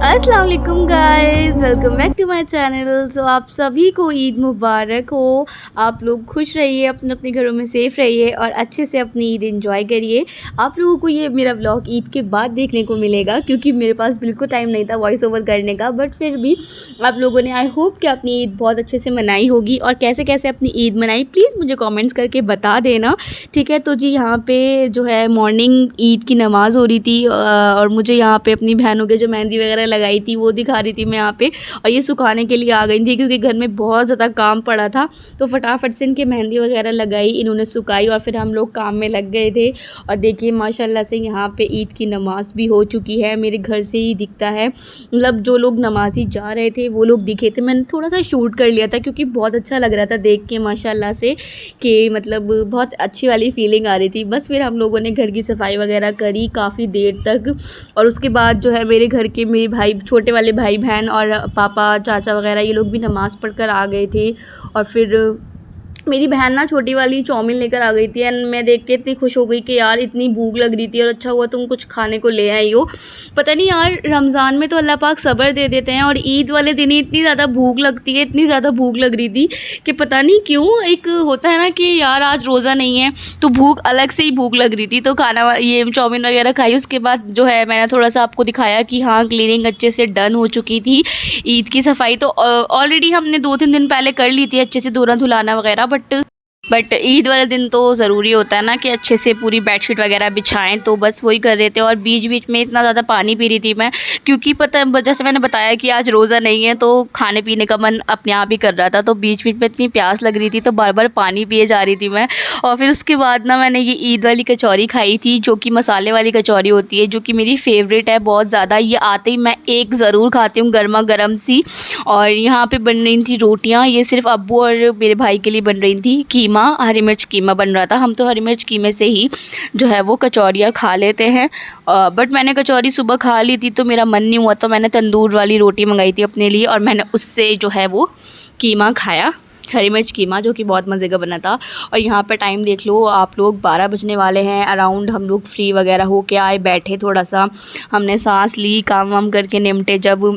अस्सलाम वालेकुम guys, welcome back to my channel. तो आप सभी को ईद मुबारक हो। आप लोग खुश रहिए, अपने अपने घरों में सेफ़ रहिए और अच्छे से अपनी ईद एंजॉय करिए। आप लोगों को ये मेरा व्लॉग ईद के बाद देखने को मिलेगा क्योंकि मेरे पास बिल्कुल टाइम नहीं था वॉइस ओवर करने का, बट फिर भी आप लोगों ने आई होप कि अपनी ईद बहुत अच्छे से मनाई होगी और कैसे कैसे अपनी ईद मनाई प्लीज़ मुझे कॉमेंट्स करके बता देना, ठीक है। तो जी यहाँ पे जो है मॉर्निंग ईद की नमाज़ हो रही थी और मुझे यहाँ पे अपनी बहनों के जो मेहंदी वगैरह लगाई थी वो दिखा रही थी मैं यहाँ पे, और ये सुखाने के लिए आ गई थी क्योंकि घर में बहुत ज़्यादा काम पड़ा था। तो फटाफट से इनके मेहंदी वगैरह लगाई, इन्होंने सुखाई और फिर हम लोग काम में लग गए थे। और देखिए माशाल्लाह से यहाँ पे ईद की नमाज़ भी हो चुकी है। मेरे घर से ही दिखता है, मतलब जो लोग नमाज़ी जा रहे थे वो लोग दिखे थे। मैंने थोड़ा सा शूट कर लिया था क्योंकि बहुत अच्छा लग रहा था देख के माशाल्लाह से, कि मतलब बहुत अच्छी वाली फीलिंग आ रही थी। बस फिर हम लोगों ने घर की सफाई वगैरह करी काफ़ी देर तक, और उसके बाद जो है मेरे घर के मेरे भाई, छोटे वाले भाई बहन और पापा चाचा वगैरह ये लोग भी नमाज़ पढ़कर आ गए थे। और फिर मेरी बहन ना छोटी वाली चाउमीन लेकर आ गई थी एंड मैं देख के इतनी खुश हो गई कि यार इतनी भूख लग रही थी और अच्छा हुआ तुम कुछ खाने को ले आई हो। पता नहीं यार, रमज़ान में तो अल्लाह पाक सब्र दे देते हैं और ईद वाले दिन ही इतनी ज़्यादा भूख लगती है, इतनी ज़्यादा भूख लग रही थी कि पता नहीं क्यों। एक होता है ना कि यार आज रोज़ा नहीं है तो भूख अलग से ही भूख लग रही थी, तो खाना ये चाउमीन वगैरह खाई। उसके बाद जो है मैंने थोड़ा सा आपको दिखाया कि हाँ क्लीनिंग अच्छे से डन हो चुकी थी। ईद की सफाई तो ऑलरेडी हमने 2-3 दिन पहले कर ली थी अच्छे से, धोना धुलाना वगैरह, बट ईद वाले दिन तो ज़रूरी होता है ना कि अच्छे से पूरी बेडशीट वगैरह बिछाएं, तो बस वही कर रहे थे। और बीच बीच में इतना ज़्यादा पानी पी रही थी मैं, क्योंकि पता जैसे मैंने बताया कि आज रोज़ा नहीं है तो खाने पीने का मन अपने आप ही कर रहा था, तो बीच बीच में इतनी प्यास लग रही थी तो बार बार पानी पिए जा रही थी मैं। और फिर उसके बाद ना मैंने ये ईद वाली कचौरी खाई थी, जो कि मसाले वाली कचौरी होती है, जो कि मेरी फेवरेट है बहुत ज़्यादा। ये आते ही मैं एक ज़रूर खाती हूँ गर्मा गर्म सी। और यहाँ पे बन रही थी रोटियाँ, ये सिर्फ अब्बू और मेरे भाई के लिए बन रही थी। कीमा, हरी मिर्च कीमा बन रहा था। हम तो हरी मिर्च कीमे से ही जो है वो कचौरियाँ खा लेते हैं, बट मैंने कचौरी सुबह खा ली थी तो मेरा मन नहीं हुआ, तो मैंने तंदूर वाली रोटी मंगाई थी अपने लिए और मैंने उससे जो है वो कीमा खाया, हरी मिर्च कीमा, जो कि बहुत मज़े का बना था। और यहाँ पे टाइम देख लो आप लोग, 12 बजने वाले हैं अराउंड। हम लोग फ्री वगैरह हो के आए, बैठे थोड़ा सा, हमने सांस ली, काम वाम करके निपटे जब।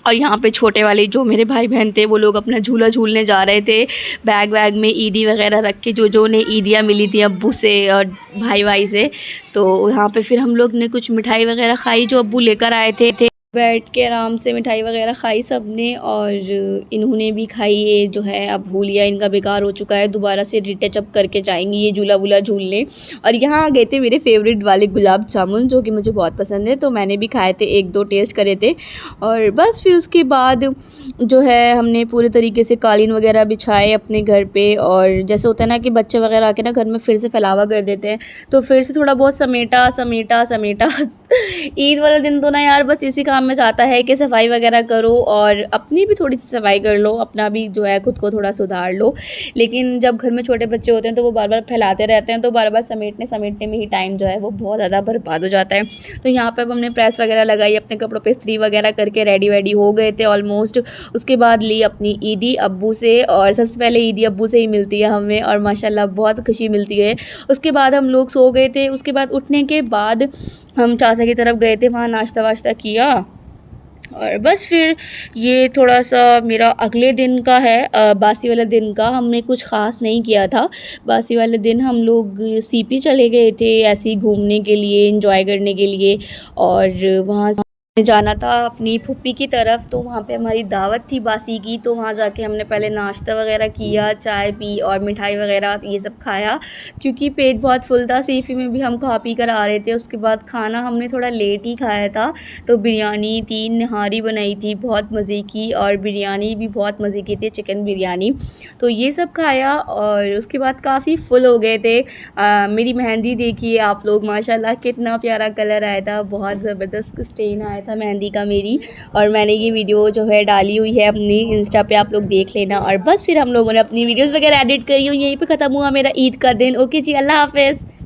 और यहाँ पे छोटे वाले जो मेरे भाई बहन थे वो लोग अपना झूला झूलने जा रहे थे, बैग वैग में ईदी वगैरह रख के, जो उन्हें ईदियाँ मिली थी अब्बू से और भाई से। तो यहाँ पे फिर हम लोग ने कुछ मिठाई वगैरह खाई जो अब्बू लेकर आए थे। बैठ के आराम से मिठाई वगैरह खाई सब ने, और इन्होंने भी खाई। ये जो है अब भूलिया इनका बेकार हो चुका है, दोबारा से रिटच अप करके जाएंगी ये झूला वूला झूलने। और यहाँ आ गए थे मेरे फेवरेट वाले गुलाब जामुन, जो कि मुझे बहुत पसंद है, तो मैंने भी खाए थे, 1-2 टेस्ट करे थे। और बस फिर उसके बाद जो है हमने पूरे तरीके से कालीन वगैरह बिछाए अपने घर पे। और जैसे होता है ना कि बच्चे वगैरह आके ना घर में फिर से फैलावा कर देते हैं, तो फिर से थोड़ा बहुत समेटा समेटा समेटा ईद वाला दिन तो ना यार बस इसी काम में जाता है कि सफाई वगैरह करो और अपनी भी थोड़ी सी सफाई कर लो, अपना भी जो है खुद को थोड़ा सुधार लो। लेकिन जब घर में छोटे बच्चे होते हैं तो वो बार बार फैलाते रहते हैं, तो बार बार समेटने में ही टाइम जो है वो बहुत ज़्यादा बर्बाद हो जाता है। तो यहाँ पर अब हमने प्रेस वगैरह लगाई, अपने कपड़ों पर इस्त्री वगैरह करके रेडी वेडी हो गए थे ऑलमोस्ट। उसके बाद ली अपनी ईदी अब्बू से, और सबसे पहले ईदी अब्बू से ही मिलती है हमें और माशाल्लाह बहुत खुशी मिलती है। उसके बाद हम लोग सो गए थे। उसके बाद उठने के बाद हम चाचा की तरफ गए थे, वहाँ नाश्ता वाश्ता किया। और बस फिर ये थोड़ा सा मेरा अगले दिन का है, बासी वाले दिन का। हमने कुछ ख़ास नहीं किया था। बासी वाले दिन हम लोग सीपी चले गए थे ऐसे ही घूमने के लिए, एंजॉय करने के लिए, और वहाँ जाना था अपनी फूफी की तरफ, तो वहाँ पे हमारी दावत थी बासी की। तो वहाँ जाके हमने पहले नाश्ता वगैरह किया, चाय पी और मिठाई वगैरह ये सब खाया, क्योंकि पेट बहुत फुल था। सीफी में भी हम खा पी कर आ रहे थे। उसके बाद खाना हमने थोड़ा लेट ही खाया था, तो बिरयानी 3 निहारी बनाई थी बहुत मज़े की, और बिरयानी भी बहुत मज़े की थी, चिकन बिरयानी। तो ये सब खाया और उसके बाद काफ़ी फुल हो गए थे। मेरी मेहंदी देखिए आप लोग, माशाल्लाह कितना प्यारा कलर आया था, बहुत ज़बरदस्त स्टेन आया था मेहंदी का मेरी। और मैंने ये वीडियो जो है डाली हुई है अपनी इंस्टा पे, आप लोग देख लेना। और बस फिर हम लोगों ने अपनी वीडियोस वगैरह एडिट करी हुई, यहीं पे ख़त्म हुआ मेरा ईद का दिन। ओके जी, अल्लाह हाफ़िज़।